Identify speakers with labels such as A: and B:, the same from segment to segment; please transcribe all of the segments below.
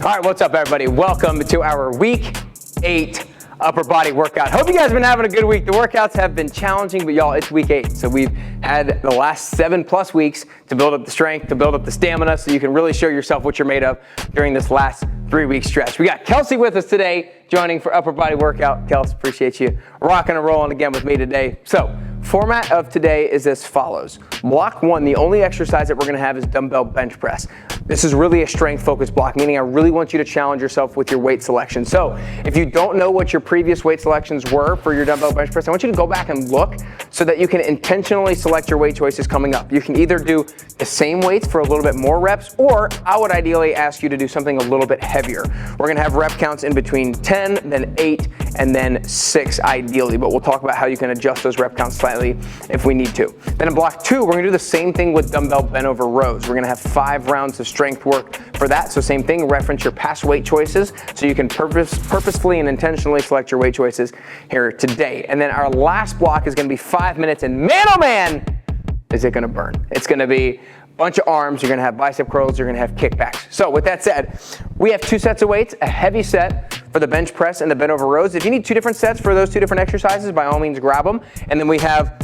A: All right, what's up, everybody? Welcome to our week 8 upper body workout. Hope you guys have been having a good week. The workouts have been challenging, but y'all, it's week 8. So we've had the last 7+ weeks to build up the strength, to build up the stamina, so you can really show yourself what you're made of during this last 3-week stretch. We got Kelsey with us today, joining for upper body workout. Kels, appreciate you rocking and rolling again with me today. So, format of today is as follows. Block 1, the only exercise that we're gonna have is dumbbell bench press. This is really a strength focused block, meaning I really want you to challenge yourself with your weight selection. So if you don't know what your previous weight selections were for your dumbbell bench press, I want you to go back and look so that you can intentionally select your weight choices coming up. You can either do the same weights for a little bit more reps, or I would ideally ask you to do something a little bit heavier. We're gonna have rep counts in between 10, then 8, and then 6 ideally, but we'll talk about how you can adjust those rep counts slightly if we need to. Then in block 2, we're gonna do the same thing with dumbbell bent over rows. We're gonna have 5 rounds of strength work for that. So same thing, reference your past weight choices so you can purposefully and intentionally select your weight choices here today. And then our last block is gonna be 5 minutes, and man, oh man, is it gonna burn. It's gonna be a bunch of arms, you're gonna have bicep curls, you're gonna have kickbacks. So with that said, we have 2 sets of weights, a heavy set for the bench press and the bent over rows. If you need 2 different sets for those 2 different exercises, by all means grab them. And then we have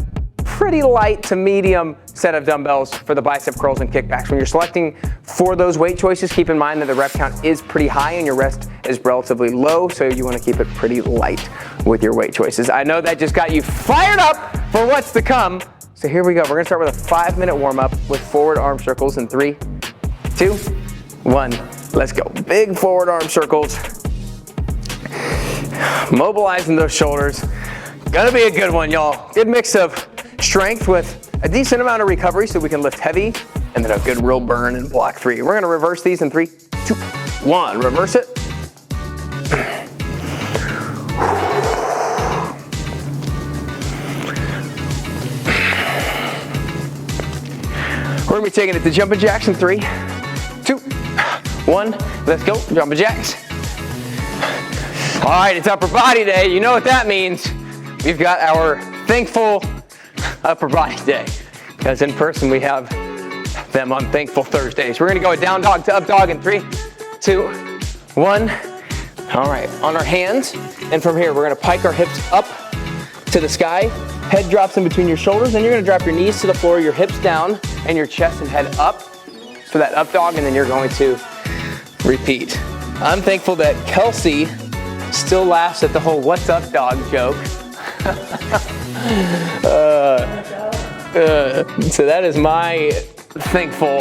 A: pretty light to medium set of dumbbells for the bicep curls and kickbacks. When you're selecting for those weight choices, keep in mind that the rep count is pretty high and your rest is relatively low, so you want to keep it pretty light with your weight choices. I know that just got you fired up for what's to come. So here we go. We're gonna start with a 5-minute warm-up with forward arm circles in 3, 2, 1. Let's go. Big forward arm circles. Mobilizing those shoulders. Gonna be a good one, y'all. Good mix of strength with a decent amount of recovery so we can lift heavy, and then a good real burn in block 3. We're gonna reverse these in 3, 2, 1. Reverse it. We're gonna be taking it to jumping jacks in 3, 2, 1. Let's go, jumping jacks. All right, it's upper body day. You know what that means. We've got our thankful upper body day, because in person we have them on Thankful Thursdays. We're gonna go down dog to up dog in 3, 2, 1. All right, on our hands, and from here we're gonna pike our hips up to the sky. Head drops in between your shoulders, and you're gonna drop your knees to the floor, your hips down, and your chest and head up for that up dog, and then you're going to repeat. I'm thankful that Kelsey still laughs at the whole "what's up dog" joke. So that is my thankful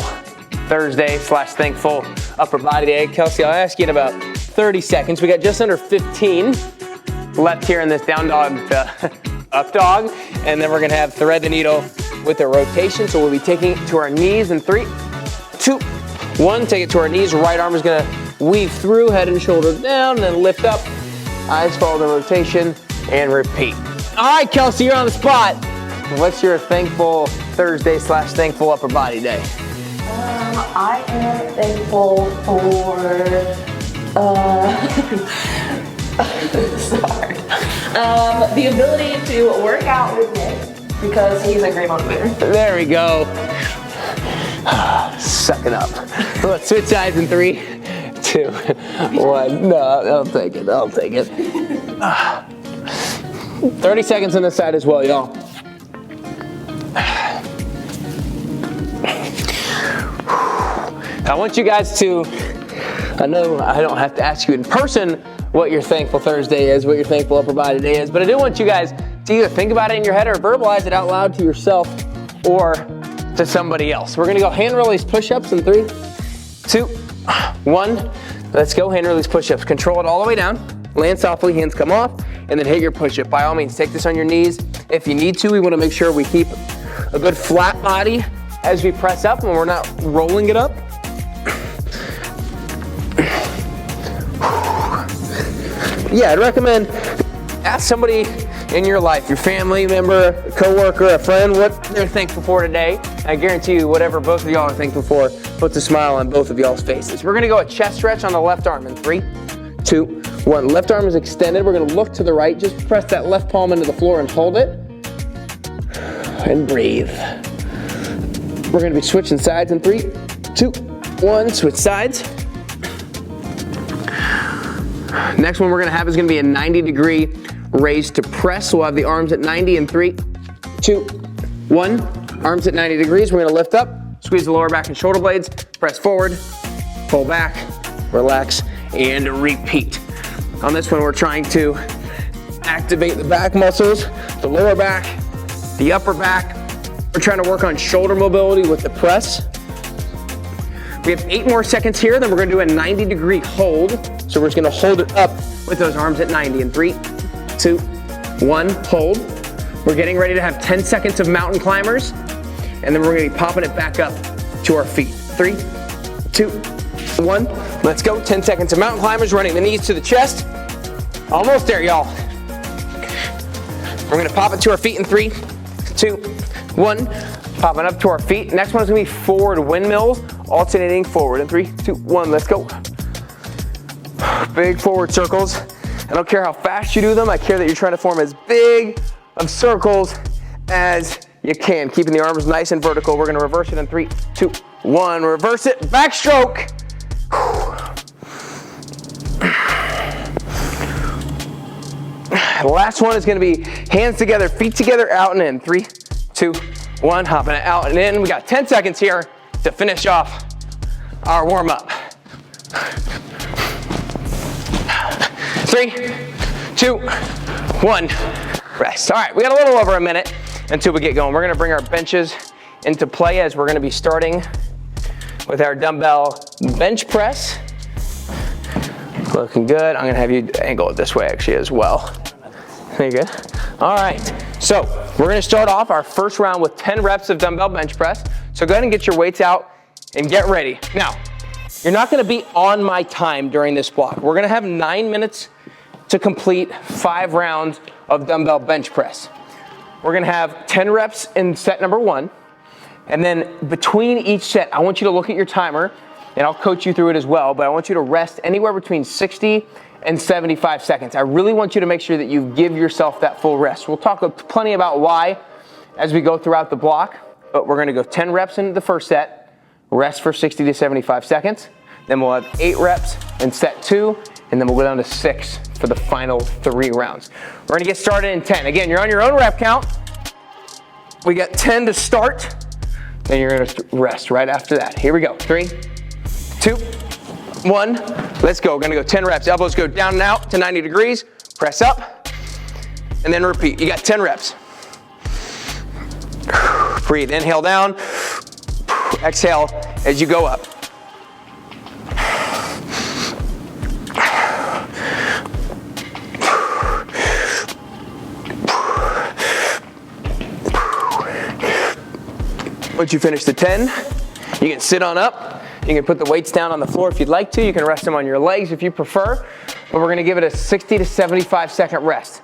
A: Thursday / thankful upper body day. Kelsey, I'll ask you in about 30 seconds. We got just under 15 left here in this down dog to up dog, and then we're gonna have thread the needle with a rotation. So we'll be taking it to our knees in 3, 2, 1. Take it to our knees. Right arm is gonna weave through, head and shoulders down, and then lift up. Eyes follow the rotation, and repeat. All right, Kelsey, you're on the spot. What's your thankful Thursday / thankful upper body day?
B: I am thankful for, sorry. The ability to work out with Nick, because he's a great motivator.
A: There we go. Suck it up. Let's switch sides in 3, 2, 1. No, I'll take it. I'll take it. 30 seconds on this side as well, y'all. I want you guys to, I know I don't have to ask you in person what your thankful Thursday is, what your thankful upper body day is, but I do want you guys to either think about it in your head or verbalize it out loud to yourself or to somebody else. We're gonna go hand release push-ups in 3, 2, 1. Let's go, hand release push-ups. Control it all the way down. Land softly, hands come off, and then hit your push-up. By all means, take this on your knees. If you need to, we wanna make sure we keep a good flat body as we press up and we're not rolling it up. Yeah, I'd recommend ask somebody in your life, your family member, a coworker, a friend, what they're thankful for today. I guarantee you, whatever both of y'all are thankful for puts a smile on both of y'all's faces. We're gonna go a chest stretch on the left arm in 3, 2, 1. Left arm is extended. We're gonna look to the right. Just press that left palm into the floor and hold it. And breathe. We're gonna be switching sides in 3, 2, 1. Switch sides. Next one we're gonna have is gonna be a 90-degree raise to press. So we'll have the arms at 90 in 3, 2, 1. Arms at 90 degrees. We're gonna lift up, squeeze the lower back and shoulder blades, press forward, pull back, relax, and repeat. On this one, we're trying to activate the back muscles, the lower back, the upper back. We're trying to work on shoulder mobility with the press. We have 8 more seconds here, then we're gonna do a 90-degree hold. So we're just gonna hold it up with those arms at 90 in 3, 2, 1, hold. We're getting ready to have 10 seconds of mountain climbers, and then we're gonna be popping it back up to our feet. 3, 2, 1, let's go. 10 seconds of mountain climbers, running the knees to the chest. Almost there, y'all. We're gonna pop it to our feet in 3, 2, 1, popping up to our feet. Next one is gonna be forward windmills, alternating forward in 3, 2, 1, let's go. Big forward circles. I don't care how fast you do them, I care that you're trying to form as big of circles as you can. Keeping the arms nice and vertical. We're gonna reverse it in 3, 2, 1. Reverse it, backstroke. The last one is gonna be hands together, feet together, out and in. 3, 2, 1, hopping it out and in. We got 10 seconds here to finish off our warm up. 3, 2, 1, rest. All right, we got a little over a minute until we get going. We're gonna bring our benches into play as we're gonna be starting with our dumbbell bench press. Looking good. I'm gonna have you angle it this way actually as well. There you go. All right, so we're gonna start off our first round with 10 reps of dumbbell bench press. So go ahead and get your weights out and get ready. Now, you're not gonna be on my time during this block. We're gonna have 9 minutes to complete 5 rounds of dumbbell bench press. We're gonna have 10 reps in set number 1. And then between each set, I want you to look at your timer, and I'll coach you through it as well, but I want you to rest anywhere between 60 and 75 seconds. I really want you to make sure that you give yourself that full rest. We'll talk plenty about why as we go throughout the block, but we're gonna go 10 reps into the first set, rest for 60 to 75 seconds. Then we'll have 8 reps in set 2, and then we'll go down to 6 for the final 3 rounds. We're gonna get started in 10. Again, you're on your own rep count. We got 10 to start, then you're gonna rest right after that. Here we go, 3, 2, 1, let's go. We're gonna go 10 reps. Elbows go down and out to 90 degrees, press up, and then repeat. You got 10 reps. Breathe, inhale down, exhale as you go up. Once you finish the 10, you can sit on up. You can put the weights down on the floor if you'd like to. You can rest them on your legs if you prefer. But we're gonna give it a 60 to 75 second rest.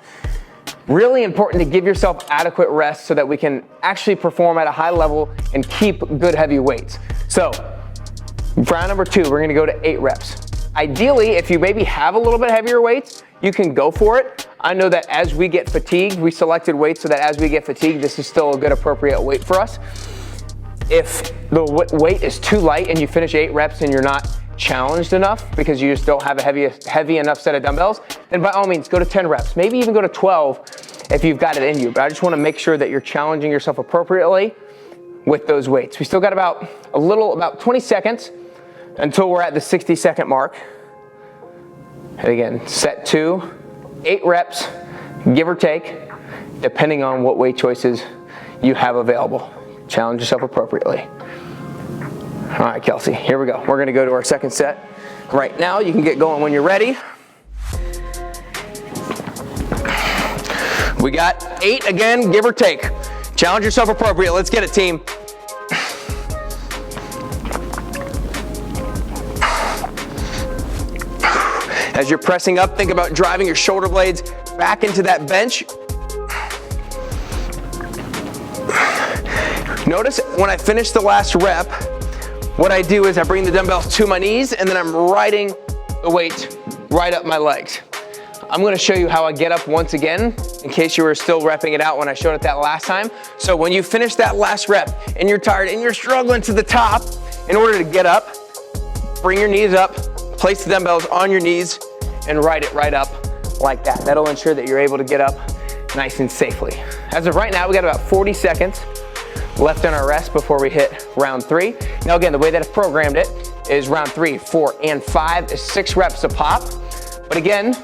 A: Really important to give yourself adequate rest so that we can actually perform at a high level and keep good heavy weights. So, round number 2, we're gonna go to 8 reps. Ideally, if you maybe have a little bit heavier weights, you can go for it. I know that as we get fatigued, we selected weights so that as we get fatigued, this is still a good appropriate weight for us. If the weight is too light and you finish 8 reps and you're not challenged enough because you just don't have a heavy enough set of dumbbells, then by all means go to 10 reps, maybe even go to 12 if you've got it in you. But I just wanna make sure that you're challenging yourself appropriately with those weights. We still got about 20 seconds until we're at the 60-second mark. And again, set 2, 8 reps, give or take, depending on what weight choices you have available. Challenge yourself appropriately. All right, Kelsey, here we go. We're gonna go to our second set right now. You can get going when you're ready. We got 8 again, give or take. Challenge yourself appropriately. Let's get it, team. As you're pressing up, think about driving your shoulder blades back into that bench. Notice when I finish the last rep, what I do is I bring the dumbbells to my knees and then I'm riding the weight right up my legs. I'm gonna show you how I get up once again, in case you were still repping it out when I showed it that last time. So when you finish that last rep and you're tired and you're struggling to the top, in order to get up, bring your knees up, place the dumbbells on your knees, and right it right up like that. That'll ensure that you're able to get up nice and safely. As of right now, we got about 40 seconds left on our rest before we hit round 3. Now again, the way that I've programmed it is round 3, 4, and 5 is 6 reps a pop. But again,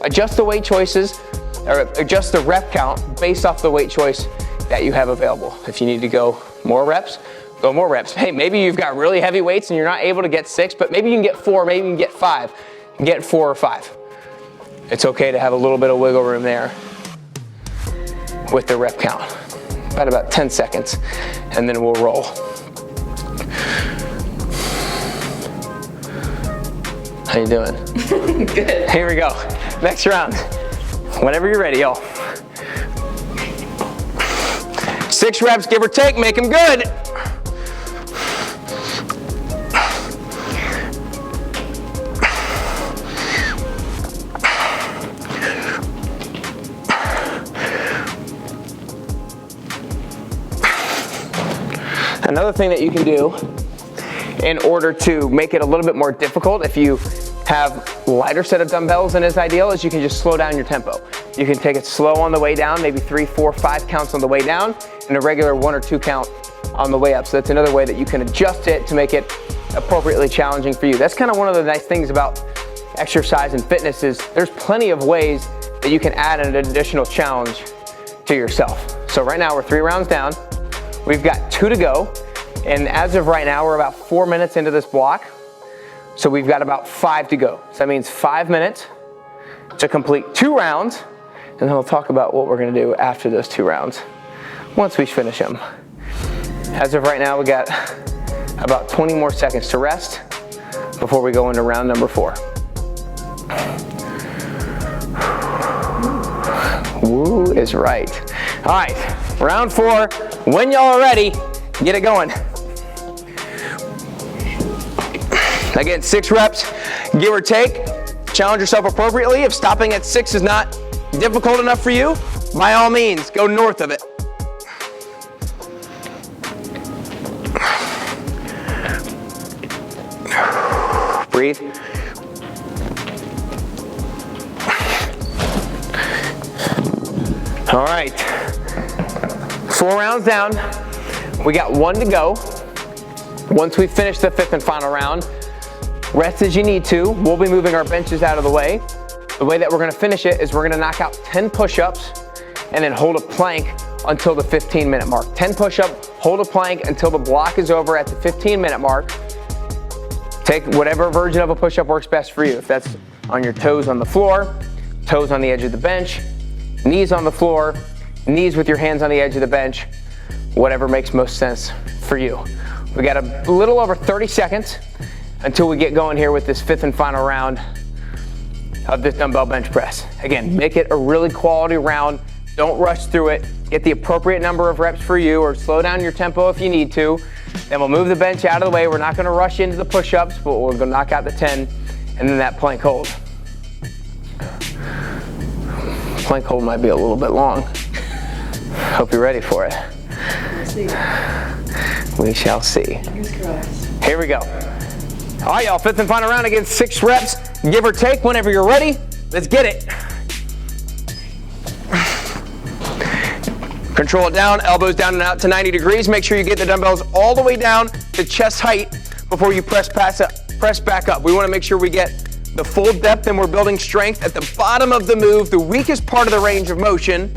A: adjust the weight choices, or adjust the rep count based off the weight choice that you have available. If you need to go more reps, go more reps. Hey, maybe you've got really heavy weights and you're not able to get 6, but maybe you can get 4, maybe you can get 5. Get 4 or 5. It's okay to have a little bit of wiggle room there with the rep count. About 10 seconds, and then we'll roll. How you doing?
B: Good.
A: Here we go. Next round. Whenever you're ready, y'all. 6 reps, give or take, make them good. Another thing that you can do in order to make it a little bit more difficult, if you have lighter set of dumbbells than is ideal, is you can just slow down your tempo. You can take it slow on the way down, maybe 3, 4, 5 counts on the way down, and a regular 1 or 2 count on the way up. So that's another way that you can adjust it to make it appropriately challenging for you. That's kind of one of the nice things about exercise and fitness is there's plenty of ways that you can add an additional challenge to yourself. So right now we're 3 rounds down. We've got 2 to go, and as of right now, we're about 4 minutes into this block, so we've got about 5 to go. So that means 5 minutes to complete 2 rounds, and then we'll talk about what we're gonna do after those 2 rounds, once we finish them. As of right now, we got about 20 more seconds to rest before we go into round number 4. Woo is right. All right, round 4. When y'all are ready, get it going. Again, 6 reps, give or take. Challenge yourself appropriately. If stopping at 6 is not difficult enough for you, by all means, go north of it. Breathe. All right. 4 rounds down, we got 1 to go. Once we finish the 5th and final round, rest as you need to. We'll be moving our benches out of the way. The way that we're gonna finish it is we're gonna knock out 10 push-ups and then hold a plank until the 15-minute mark. 10 push-up, hold a plank until the block is over at the 15-minute mark. Take whatever version of a push-up works best for you. If that's on your toes on the floor, toes on the edge of the bench, knees on the floor, knees with your hands on the edge of the bench, whatever makes most sense for you. We got a little over 30 seconds until we get going here with this 5th and final round of this dumbbell bench press. Again, make it a really quality round. Don't rush through it. Get the appropriate number of reps for you, or slow down your tempo if you need to. Then we'll move the bench out of the way. We're not gonna rush into the push-ups, but we're gonna knock out the 10 and then that plank hold. Plank hold might be a little bit long. Hope you're ready for it.
B: Let's see.
A: We shall see.
B: Fingers crossed.
A: Here we go. All right, y'all, 5th and final round again, 6 reps, give or take. Whenever you're ready, let's get it. Control it down, elbows down and out to 90 degrees. Make sure you get the dumbbells all the way down to chest height before you press back up. We wanna make sure we get the full depth and we're building strength at the bottom of the move, the weakest part of the range of motion.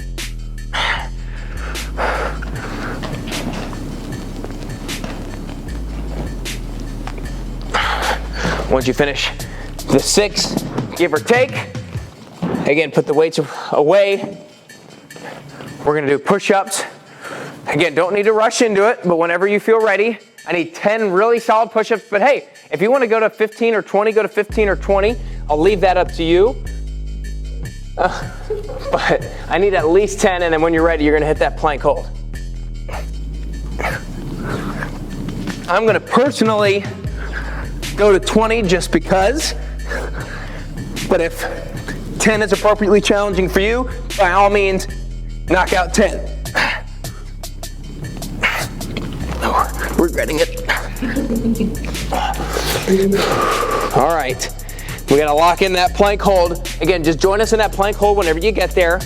A: Once you finish the 6, give or take, again, put the weights away. We're gonna do push-ups. Again, don't need to rush into it, but whenever you feel ready, I need 10 really solid push-ups. But hey, if you wanna go to 15 or 20, go to 15 or 20. I'll leave that up to you. But I need at least 10, and then when you're ready, you're gonna hit that plank hold. I'm gonna personally go to 20 just because, but if 10 is appropriately challenging for you, by all means, knock out 10. Oh, regretting it. All right, We gotta lock in that plank hold. Again, just join us in that plank hold whenever you get there.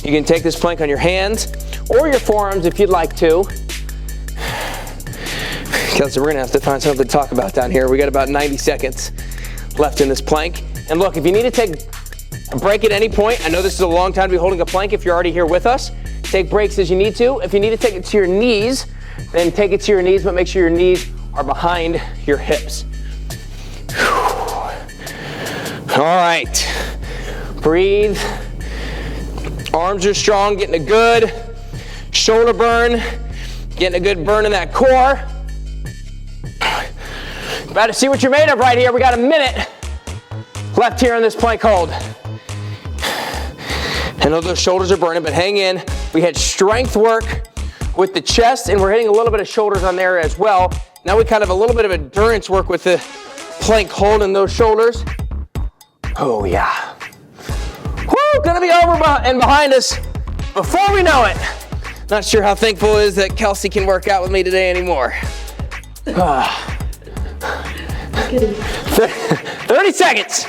A: You can take this plank on your hands or your forearms if you'd like to. Kelsey, we're gonna have to find something to talk about down here. We got about 90 seconds left in this plank. And look, if you need to take a break at any point, I know this is a long time to be holding a plank if you're already here with us. Take breaks as you need to. If you need to take it to your knees, then take it to your knees, but make sure your knees are behind your hips. All right, breathe. Arms are strong, getting a good shoulder burn, getting a good burn in that core. About to see what you're made of right here. We got a minute left here on this plank hold. I know those shoulders are burning, but hang in. We had strength work with the chest, and we're hitting a little bit of shoulders on there as well. Now we kind of a little bit of endurance work with the plank hold in those shoulders. Oh yeah. Woo, gonna be over and behind us before we know it. Not sure how thankful it is that Kelsey can work out with me today anymore. 30 seconds.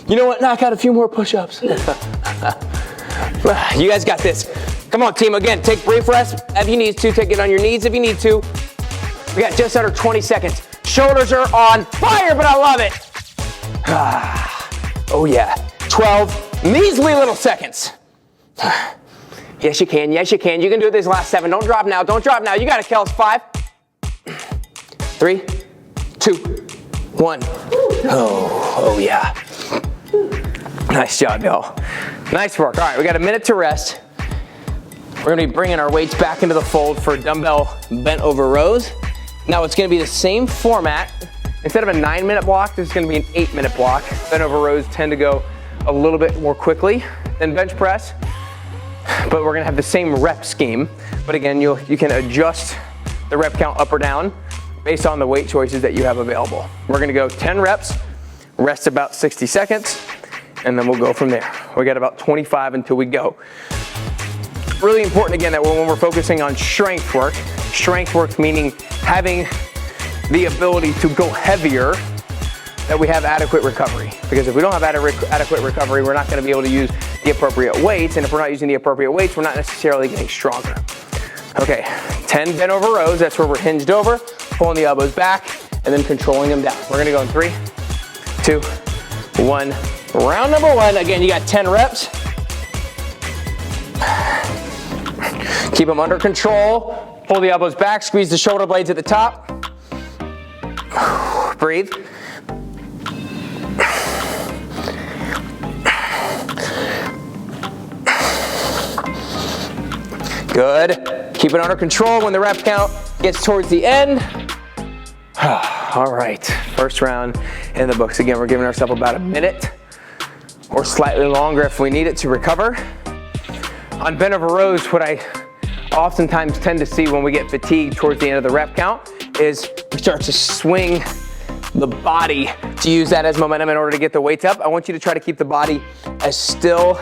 A: You know what, knock out a few more push-ups. You guys got this. Come on, team, again, take brief rest if you need to, take it on your knees if you need to. We got just under 20 seconds. Shoulders are on fire, but I love it. Oh yeah, 12 measly little seconds. Yes, you can, yes, you can. You can do these last 7. Don't drop now, don't drop now. You got it, Kels. 5, 3, 2, 1. Oh yeah. Nice job, y'all. Nice work. All right, we got a minute to rest. We're gonna be bringing our weights back into the fold for dumbbell bent over rows. Now it's gonna be the same format. Instead of a 9-minute block, this is gonna be an 8-minute block. Bent over rows tend to go a little bit more quickly than bench press, but we're gonna have the same rep scheme. But again, you can adjust the rep count up or down based on the weight choices that you have available. We're gonna go 10 reps, rest about 60 seconds, and then we'll go from there. We got about 25 until we go. Really important again that when we're focusing on strength work meaning having the ability to go heavier, that we have adequate recovery. Because if we don't have adequate recovery, we're not gonna be able to use the appropriate weights, and if we're not using the appropriate weights, we're not necessarily getting stronger. Okay, 10 bent over rows, that's where we're hinged over, pulling the elbows back, and then controlling them down. We're gonna go in 3, 2, 1. Round number 1, again, you got 10 reps. Keep them under control. Pull the elbows back, squeeze the shoulder blades at the top. Breathe. Good. Keep it under control when the rep count gets towards the end. All right, first round in the books. Again, we're giving ourselves about a minute or slightly longer if we need it to recover. On bent over rows, what I oftentimes tend to see when we get fatigued towards the end of the rep count is we start to swing the body to use that as momentum in order to get the weights up. I want you to try to keep the body as still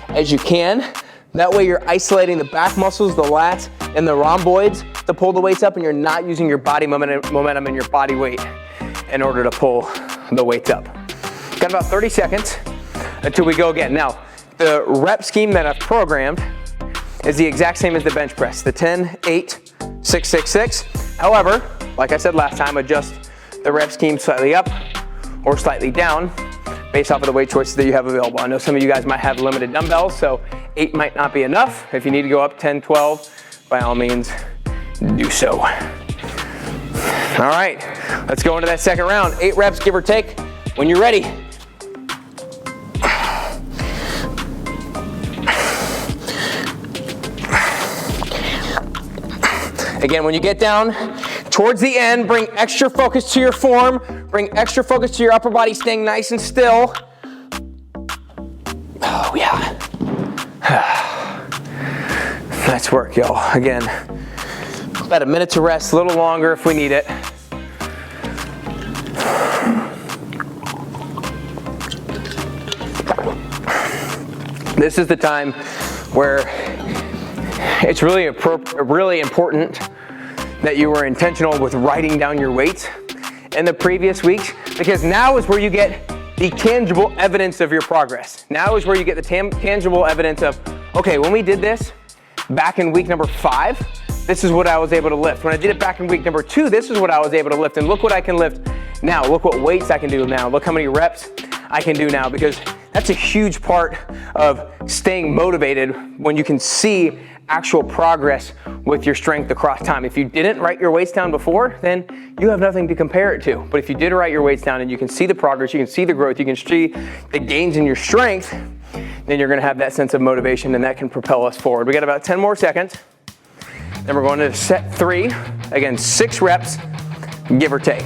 A: as you can. That way you're isolating the back muscles, the lats, and the rhomboids to pull the weights up, and you're not using your body momentum and your body weight in order to pull the weights up. Got about 30 seconds until we go again. Now, the rep scheme that I've programmed is the exact same as the bench press, the 10, 8, 6, 6, 6. However, like I said last time, adjust the rep scheme slightly up or slightly down based off of the weight choices that you have available. I know some of you guys might have limited dumbbells, so 8 might not be enough. If you need to go up 10, 12, by all means, do so. All right, let's go into that second round. 8 reps, give or take, when you're ready. Again, when you get down towards the end, bring extra focus to your form, bring extra focus to your upper body, staying nice and still. Oh yeah. Nice work, y'all. Again, about a minute to rest, a little longer if we need it. This is the time where it's really important that you were intentional with writing down your weights in the previous weeks, because now is where you get the tangible evidence of your progress. Now is where you get the tangible evidence of, okay, when we did this back in week number 5, this is what I was able to lift. When I did it back in week number 2, this is what I was able to lift, and look what I can lift now. Look what weights I can do now. Look how many reps I can do now, because that's a huge part of staying motivated when you can see actual progress with your strength across time. If you didn't write your weights down before, then you have nothing to compare it to. But if you did write your weights down and you can see the progress, you can see the growth, you can see the gains in your strength, then you're gonna have that sense of motivation, and that can propel us forward. We got about 10 more seconds. Then we're going to set 3. Again, 6 reps, give or take.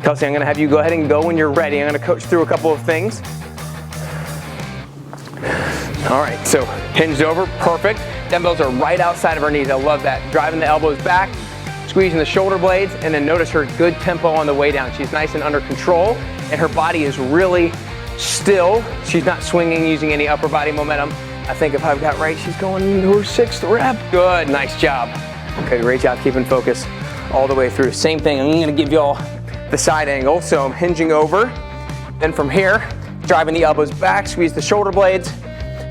A: Kelsey, I'm gonna have you go ahead and go when you're ready. I'm gonna coach through a couple of things. All right, so hinged over, perfect. Dumbbells are right outside of her knees. I love that. Driving the elbows back, squeezing the shoulder blades, and then notice her good tempo on the way down. She's nice and under control, and her body is really still. She's not swinging using any upper body momentum. I think if I've got right, she's going to her 6th rep. Good, nice job. Okay, great job keeping focus all the way through. Same thing, I'm gonna give y'all the side angle. So I'm hinging over, then from here, driving the elbows back, squeeze the shoulder blades.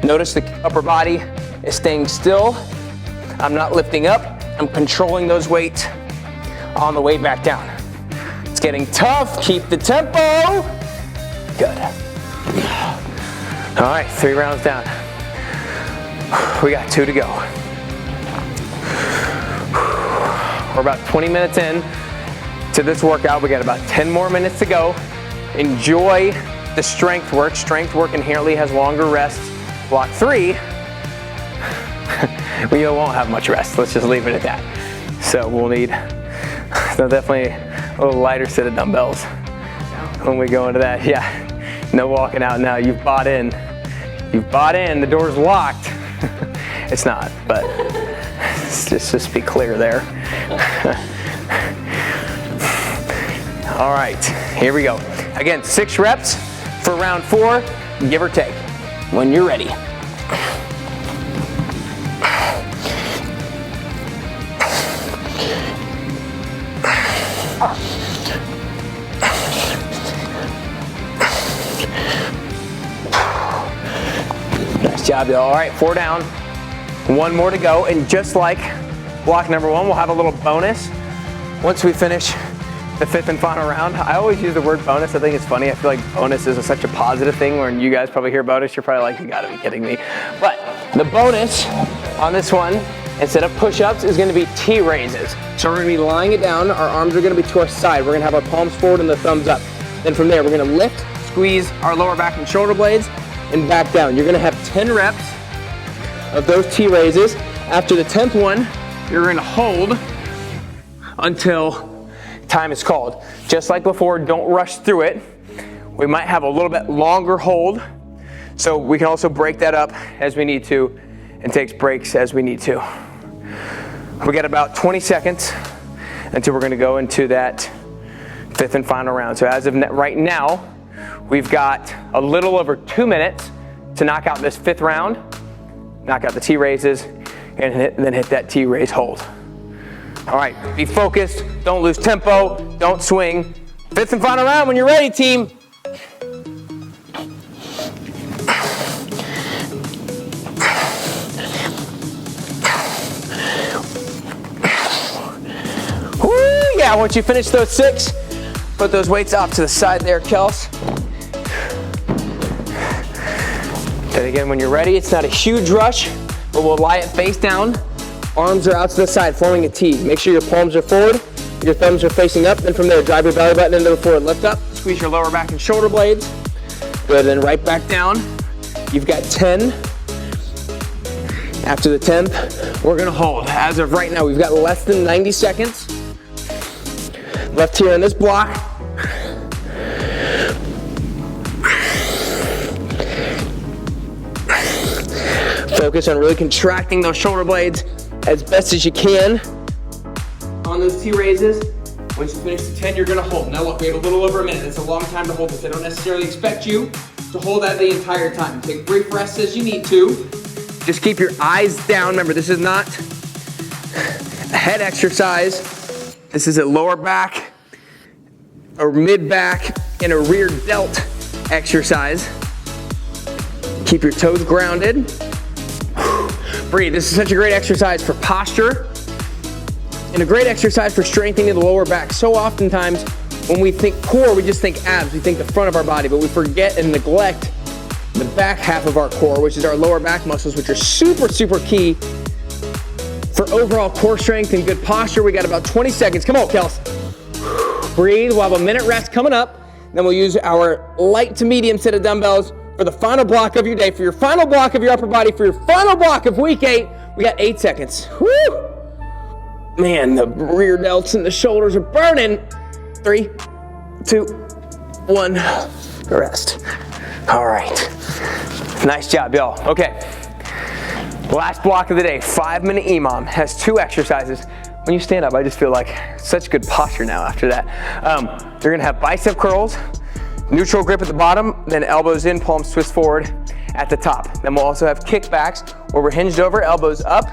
A: Notice the upper body is staying still. I'm not lifting up, I'm controlling those weights on the way back down. It's getting tough, keep the tempo. Good. All right, 3 rounds down. We got 2 to go. We're about 20 minutes in to this workout. We got about 10 more minutes to go. Enjoy the strength work. Strength work inherently has longer rests. Block 3, we won't have much rest. Let's just leave it at that. So we'll need definitely a little lighter set of dumbbells when we go into that. Yeah, no walking out now. You've bought in. You've bought in. The door's locked. It's not, but just be clear there. All right, here we go. Again, 6 reps for round 4, give or take. When you're ready. Nice job, y'all. All right, 4 down. 1 more to go, and just like block number 1, we'll have a little bonus once we finish the 5th and final round. I always use the word bonus. I think it's funny. I feel like bonus is such a positive thing. When you guys probably hear bonus, you're probably like, you gotta be kidding me. But the bonus on this one, instead of push-ups, is gonna be T raises. So we're gonna be lying it down. Our arms are gonna be to our side. We're gonna have our palms forward and the thumbs up. Then from there, we're gonna lift, squeeze our lower back and shoulder blades, and back down. You're gonna have 10 reps of those T raises. After the 10th one, you're gonna hold until time is called. Just like before, don't rush through it. We might have a little bit longer hold, so we can also break that up as we need to and take breaks as we need to. We got about 20 seconds until we're gonna go into that 5th and final round. So as of right now, we've got a little over 2 minutes to knock out this 5th round, knock out the T raises, and then hit that T raise hold. All right, be focused, don't lose tempo, don't swing. 5th and final round when you're ready, team. Woo, yeah, once you finish those 6, put those weights off to the side there, Kels. And again, when you're ready, it's not a huge rush, but we'll lie it face down. Arms are out to the side, forming a T. Make sure your palms are forward, your thumbs are facing up, and from there, drive your belly button into the forward. Lift up, squeeze your lower back and shoulder blades. Good, then right back down. You've got 10. After the 10th, we're gonna hold. As of right now, we've got less than 90 seconds left here in this block. Focus on really contracting those shoulder blades as best as you can on those T raises. Once you finish the 10, you're gonna hold. Now look, we have a little over a minute. It's a long time to hold this. I don't necessarily expect you to hold that the entire time. Take brief rests as you need to. Just keep your eyes down. Remember, this is not a head exercise. This is a lower back a mid back and a rear delt exercise. Keep your toes grounded. Breathe. This is such a great exercise for posture and a great exercise for strengthening the lower back. So oftentimes when we think core, we just think abs, we think the front of our body, but we forget and neglect the back half of our core, which is our lower back muscles, which are super, super key for overall core strength and good posture. We got about 20 seconds. Come on, Kels. Breathe. We'll have a minute rest coming up. Then we'll use our light to medium set of dumbbells for the final block of your day, for your final block of your upper body, for your final block of week 8. We got 8 seconds. Woo! Man, the rear delts and the shoulders are burning. 3, 2, 1, rest. All right. Nice job, y'all. Okay. Last block of the day, 5-minute EMOM. Has 2 exercises. When you stand up, I just feel like such good posture now after that. You're gonna have bicep curls, neutral grip at the bottom, then elbows in, palms twist forward at the top. Then we'll also have kickbacks where we're hinged over, elbows up,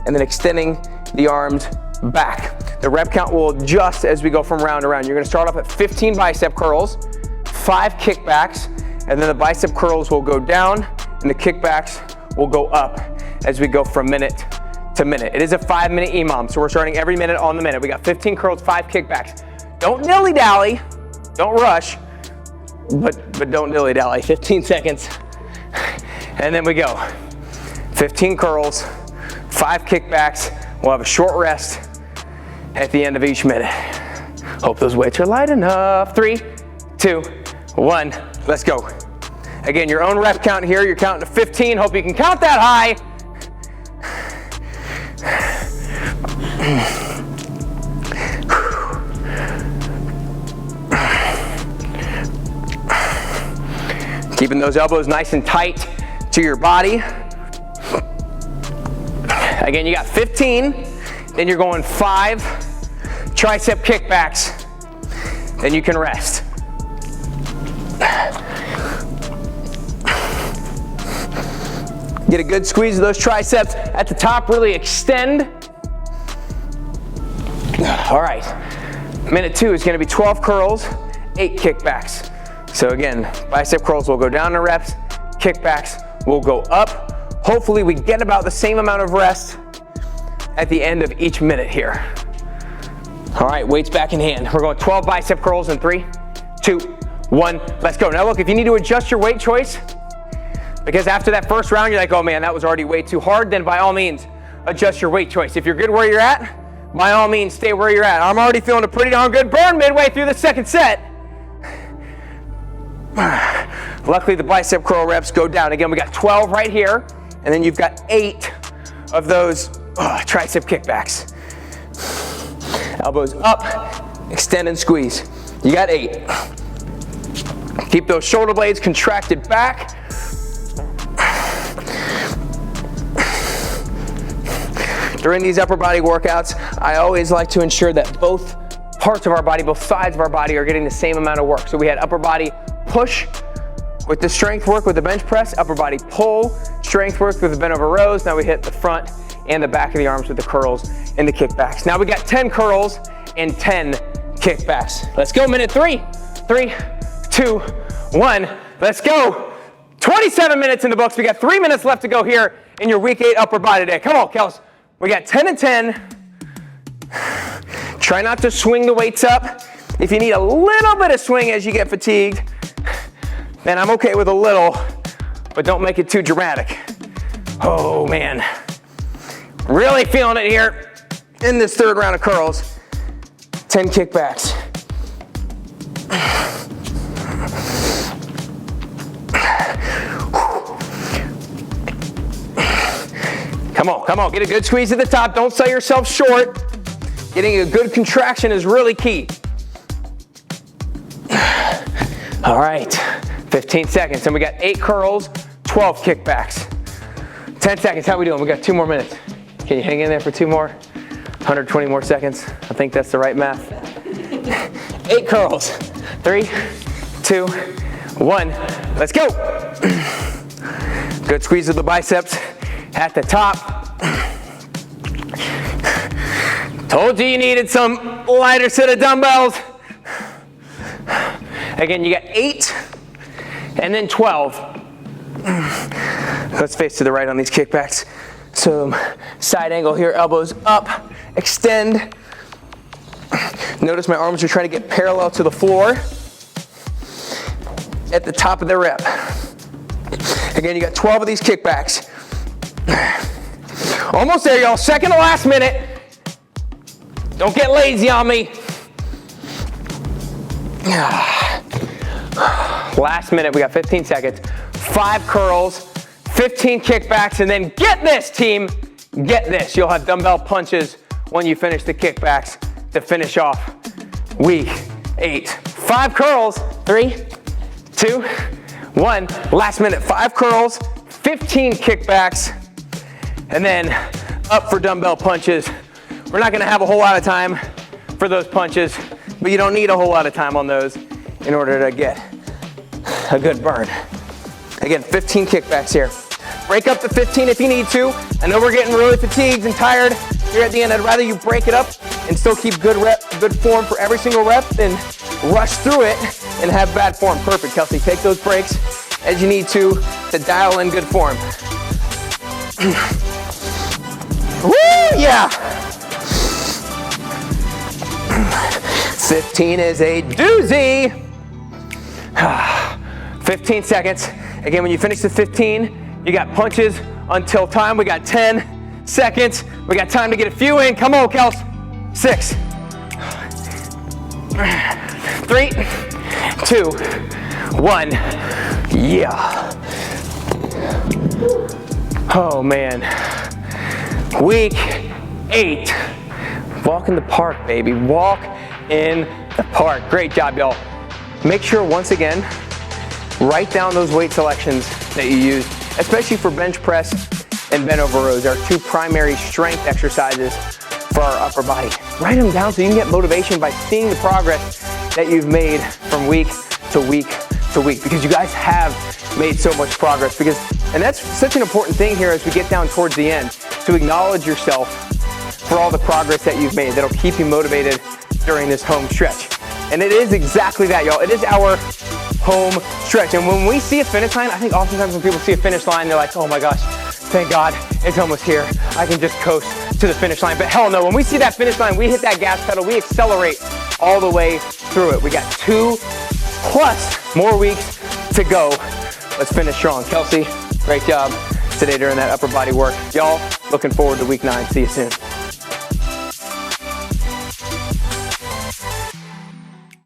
A: and then extending the arms back. The rep count will adjust as we go from round to round. You're gonna start off at 15 bicep curls, 5 kickbacks, and then the bicep curls will go down and the kickbacks will go up as we go from minute to minute. It is a 5-minute EMOM, so we're starting every minute on the minute. We got 15 curls, 5 kickbacks. Don't dilly-dally, don't rush, but don't dilly-dally. 15 seconds, and then we go. 15 curls, 5 kickbacks. We'll have a short rest at the end of each minute. Hope those weights are light enough. 3, 2, 1, let's go. Again, your own rep count here. You're counting to 15. Hope you can count that high. Keeping those elbows nice and tight to your body. Again, you got 15, then you're going 5 tricep kickbacks, then you can rest. Get a good squeeze of those triceps at the top, really extend. All right, minute 2 is gonna be 12 curls, 8 kickbacks. So again, bicep curls will go down in reps, kickbacks will go up. Hopefully we get about the same amount of rest at the end of each minute here. All right, weights back in hand. We're going 12 bicep curls in 3, 2, 1, let's go. Now look, if you need to adjust your weight choice, because after that first round, you're like, oh man, that was already way too hard, then by all means, adjust your weight choice. If you're good where you're at, by all means, stay where you're at. I'm already feeling a pretty darn good burn midway through the second set. Luckily, the bicep curl reps go down. Again, we got 12 right here, and then you've got 8 of those tricep kickbacks. Elbows up, extend and squeeze. You got 8. Keep those shoulder blades contracted back. During these upper body workouts, I always like to ensure that both parts of our body, both sides of our body are getting the same amount of work. So we had upper body push with the strength work with the bench press, upper body pull, strength work with the bent over rows. Now we hit the front and the back of the arms with the curls and the kickbacks. Now we got 10 curls and 10 kickbacks. Let's go, minute 3, 3, 2, 1, let's go. 27 minutes in the books. We got 3 minutes left to go here in your week 8 upper body day. Come on, Kels. We got 10 and 10. Try not to swing the weights up. If you need a little bit of swing as you get fatigued, then I'm okay with a little, but don't make it too dramatic. Oh man. Really feeling it here in this third round of curls. 10 kickbacks. Come on, get a good squeeze at the top. Don't sell yourself short. Getting a good contraction is really key. All right, 15 seconds, and we got 8 curls, 12 kickbacks. 10 seconds, how we doing? We got 2 more minutes. Can you hang in there for 2 more? 120 more seconds. I think that's the right math. 8 curls, 3, 2, 1, let's go. Good squeeze of the biceps at the top. Told you you needed some lighter set of dumbbells. Again, you got 8 and then 12. Let's face to the right on these kickbacks. So side angle here, elbows up, extend. Notice my arms are trying to get parallel to the floor at the top of the rep. Again, you got 12 of these kickbacks. Almost there, y'all. Second to last minute. Don't get lazy on me. Last minute, we got 15 seconds. 5 curls, 15 kickbacks, and then get this, team. Get this. You'll have dumbbell punches when you finish the kickbacks to finish off week 8. 5 curls. 3, 2, 1. Last minute, 5 curls, 15 kickbacks, and then up for dumbbell punches. We're not gonna have a whole lot of time for those punches, but you don't need a whole lot of time on those in order to get a good burn. Again, 15 kickbacks here. Break up to 15 if you need to. I know we're getting really fatigued and tired here at the end. I'd rather you break it up and still keep good form for every single rep than rush through it and have bad form. Perfect, Kelsey. Take those breaks as you need to dial in good form. Woo, yeah. 15 is a doozy. 15 seconds. Again, when you finish the 15, you got punches until time. We got 10 seconds. We got time to get a few in. Come on, Kels. 6, 3, 2, 1. Yeah. Oh, man. Week 8. Walk in the park, baby. Walk in the park. Great job, y'all. Make sure, once again, write down those weight selections that you use, especially for bench press and bent over rows, our 2 primary strength exercises for our upper body. Write them down so you can get motivation by seeing the progress that you've made from week to week to week, because you guys have made so much progress. And that's such an important thing here as we get down towards the end, to acknowledge yourself for all the progress that you've made that'll keep you motivated during this home stretch. And it is exactly that, y'all. It is our home stretch. And when we see a finish line, I think oftentimes when people see a finish line, they're like, oh my gosh, thank God, it's almost here. I can just coast to the finish line. But hell no, when we see that finish line, we hit that gas pedal, we accelerate all the way through it. We got 2+ more weeks to go. Let's finish strong. Kelsey, great job today during that upper body work. Y'all, looking forward to week 9. See you soon.